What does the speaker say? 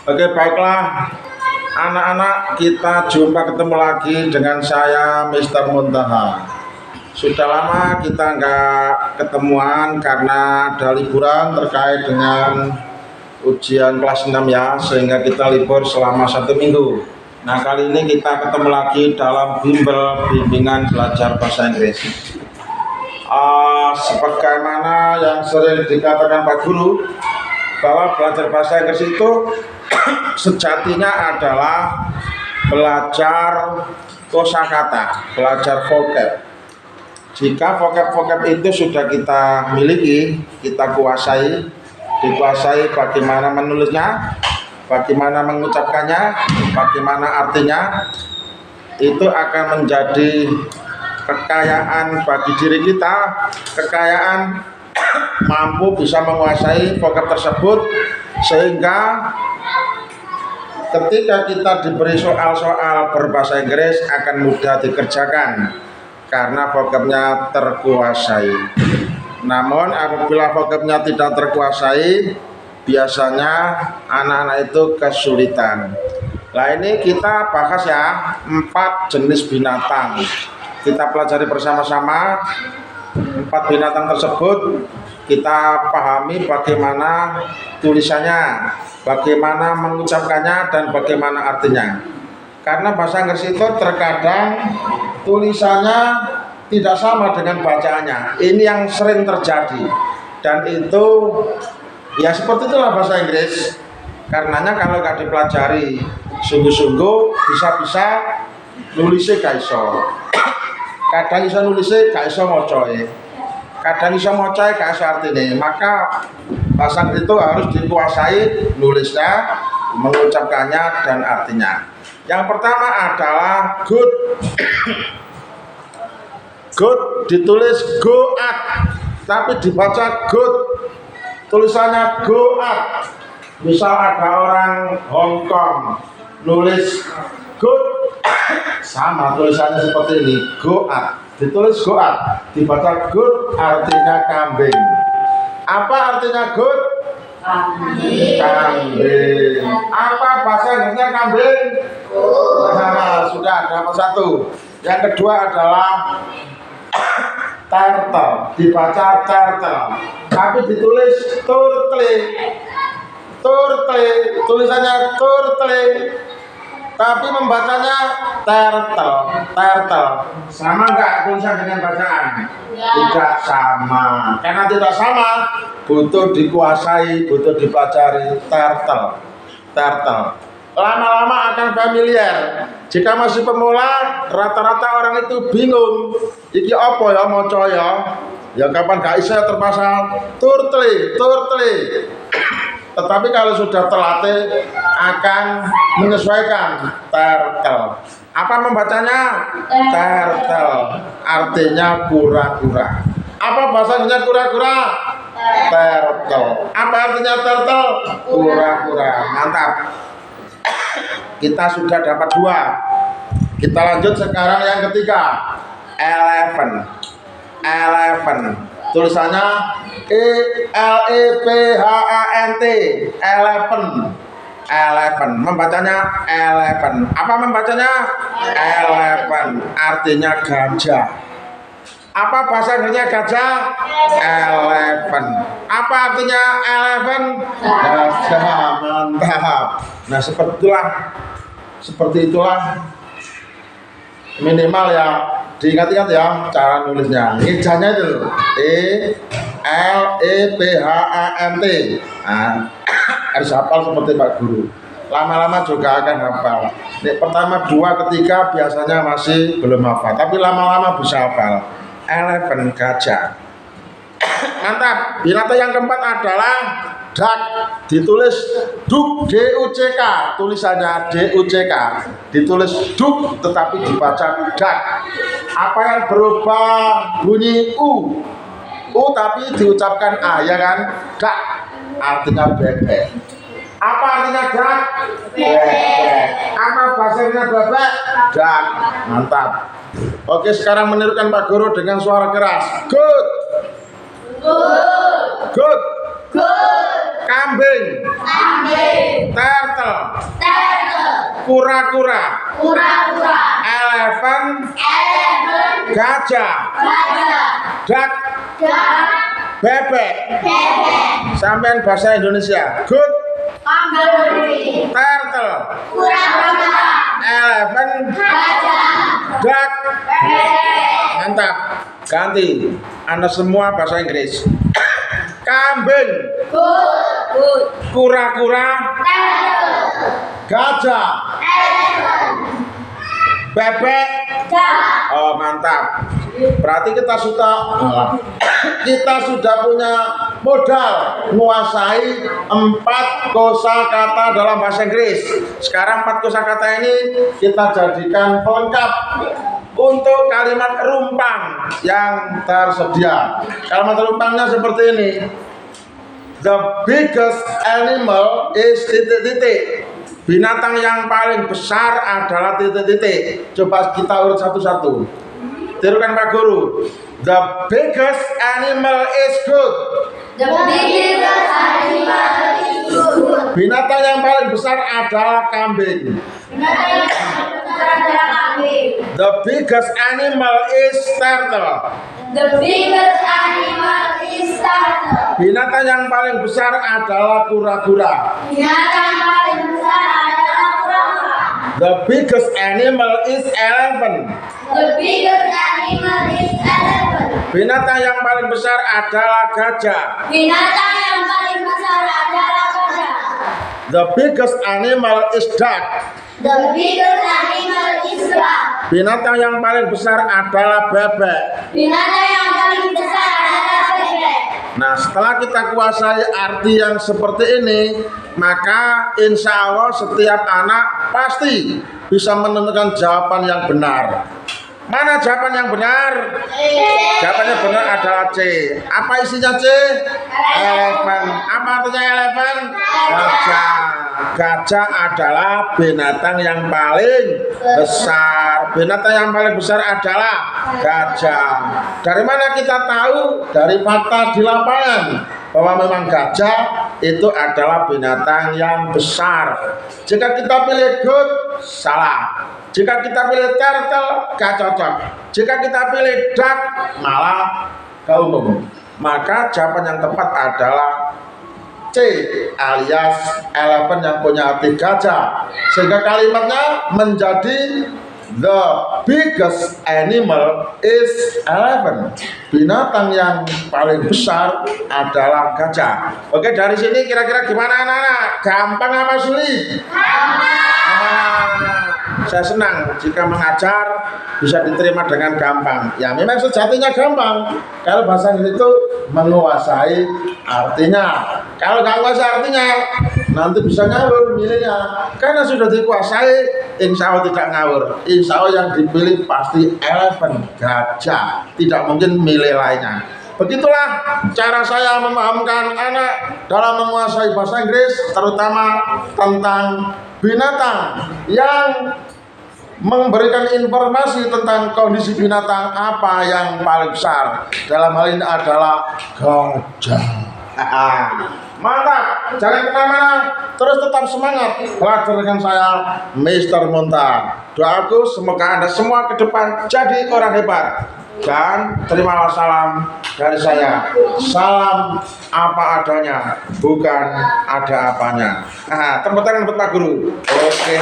Oke, baiklah anak-anak, kita jumpa ketemu lagi dengan saya Mr. Muntaha. Sudah lama kita nggak ketemuan karena ada liburan terkait dengan ujian kelas 6 ya, sehingga kita libur selama 1 minggu. Nah, kali ini kita ketemu lagi dalam bimbel bimbingan belajar bahasa Inggris. Sebagaimana yang sering dikatakan Pak Guru, bahwa belajar bahasa Inggris itu sejatinya adalah belajar kosakata, belajar vocab. Jika vocab-vocab itu sudah kita miliki, kita dikuasai bagaimana menulisnya, bagaimana mengucapkannya, bagaimana artinya, itu akan menjadi kekayaan bagi diri kita, kekayaan mampu bisa menguasai vocab tersebut, sehingga ketika kita diberi soal-soal berbahasa Inggris akan mudah dikerjakan karena vocabnya terkuasai. Namun apabila vocabnya tidak terkuasai, biasanya anak-anak itu kesulitan. Nah, ini kita bahas ya 4 jenis binatang. Kita pelajari bersama-sama 4 binatang tersebut. Kita pahami bagaimana tulisannya, bagaimana mengucapkannya, dan bagaimana artinya. Karena bahasa Inggris itu terkadang tulisannya tidak sama dengan bacaannya. Ini yang sering terjadi. Dan itu ya seperti itulah bahasa Inggris. Karenanya kalau nggak dipelajari sungguh-sungguh, bisa-bisa nulisnya gak iso. Kadang iso nulisnya gak iso mocoe. Kadang iso mocoe gak iso artinya. Maka bahasa Inggris itu harus dikuasai nulisnya, mengucapkannya, dan artinya. Yang pertama adalah good. Good ditulis go at, tapi dibaca good. Tulisannya go at. Misal ada orang Hong Kong nulis good, sama tulisannya seperti ini, go at. Ditulis go at, dibaca good, artinya kambing. Apa artinya good? Kambing. Apa bahasa Inggrisnya kambing? Nah, sudah ada satu. Yang kedua adalah turtle, dibaca turtle, tapi ditulis turtle. Turtle, tulisannya turtle, tapi membacanya turtle. Turtle sama nggak tulisan dengan bacaan? Tidak sama. Karena tidak sama, butuh dikuasai, butuh dipelajari. Turtle. Lama-lama akan familiar. Jika masih pemula, rata-rata orang itu bingung. Iki apa ya moco ya? Ya kapan gak bisa terpasang turtle. Tetapi kalau sudah terlatih akan menyesuaikan turtle. Apa membacanya? Turtle. Artinya kura-kura. Apa bahasanya kura-kura? Turtle. Apa artinya turtle? Kura-kura. Mantap. Kita sudah dapat 2. Kita lanjut sekarang yang ketiga. Elephant. Tulisannya ELEPHANT. Elephant. Membacanya elephant. Apa membacanya? Elephant. Artinya gajah. Apa bahasa Inggrisnya gajah? Elephant. Apa artinya elephant? Gajah. Mantap. Nah, seperti itulah minimal ya, diingat-ingat ya cara nulisnya. Ngejanya itu loh, ELEPHANT. Nah, harus hafal seperti Pak Guru. Lama-lama juga akan hafal. Pertama 2, ketiga biasanya masih belum hafal, tapi lama-lama bisa hafal. Elephant, gajah. Mantap. Binatang yang keempat adalah duck. Ditulis duck, DUCK. Tulisannya DUCK. Ditulis duck tetapi dibaca duck. Apa yang berubah bunyi U? U tapi diucapkan A, ya kan? Duck. Artinya bebek. Apa artinya duck? Bebek. Apa bahasanya bebek? Duck. Mantap. Oke, sekarang menirukan Pak Guru dengan suara keras. Good. Kambing. Turtle. Kura-kura. Elephant. Gajah. Duck. Bebek. Sampean bahasa Indonesia. Good. Turtle. Elephant. Duck. Mantap. Ganti. Anda semua bahasa Inggris. Kambing. Kura-kura. Gajah. Bebek. Oh, mantap. Berarti kita sudah punya modal menguasai 4 kosakata dalam bahasa Inggris. Sekarang 4 kosakata ini kita jadikan pelengkap untuk kalimat rumpang yang tersedia. Kalimat rumpangnya seperti ini. The biggest animal is titik-titik. Binatang yang paling besar adalah titik-titik. Coba kita urut satu-satu. Tirukan Pak Guru. The biggest animal is good. Binatang yang paling besar adalah kambing. The biggest animal is turtle. Binatang yang paling besar adalah kura-kura. The biggest animal is elephant. Binatang yang paling besar adalah gajah. The biggest animal is duck. Binatang yang paling besar adalah bebek. Nah, setelah kita kuasai arti yang seperti ini, maka insya Allah setiap anak pasti bisa menentukan jawaban yang benar. Mana jawaban yang benar? Jawabannya benar adalah C. Apa isinya C? Elephant. Apa artinya elephant? Gajah. Gajah adalah binatang yang paling besar. Binatang yang paling besar adalah gajah. Dari mana kita tahu? Dari fakta di lapangan bahwa memang gajah itu adalah binatang yang besar. Jika kita pilih good, salah. Jika kita pilih turtle, gak cocok. Jika kita pilih duck, malah gak umum. Maka jawaban yang tepat adalah C, alias elephant yang punya arti gajah. Sehingga kalimatnya menjadi the biggest animal is elephant. Binatang yang paling besar adalah gajah. Oke, dari sini kira-kira gimana anak-anak? Gampang apa sulit? Saya senang jika mengajar bisa diterima dengan gampang. Ya memang sejatinya gampang. Kalau bahasa Inggris itu menguasai artinya. Kalau nggak menguasai artinya, nanti bisa ngawur milihnya. Karena sudah dikuasai, insya Allah tidak ngawur. Insya Allah yang dipilih pasti elephant, gajah. Tidak mungkin milih lainnya. Begitulah cara saya memahamkan anak dalam menguasai bahasa Inggris, terutama tentang binatang yang memberikan informasi tentang kondisi binatang apa yang paling besar. Dalam hal ini adalah gajah. Mantap, jangan kemana-mana, terus tetap semangat belajar dengan saya, Mr. Monta. Doaku semoga Anda semua ke depan jadi orang hebat. Dan terimalah salam dari saya. Salam apa adanya, bukan ada apanya. Tepuk tangan buat Pak Guru. Oke.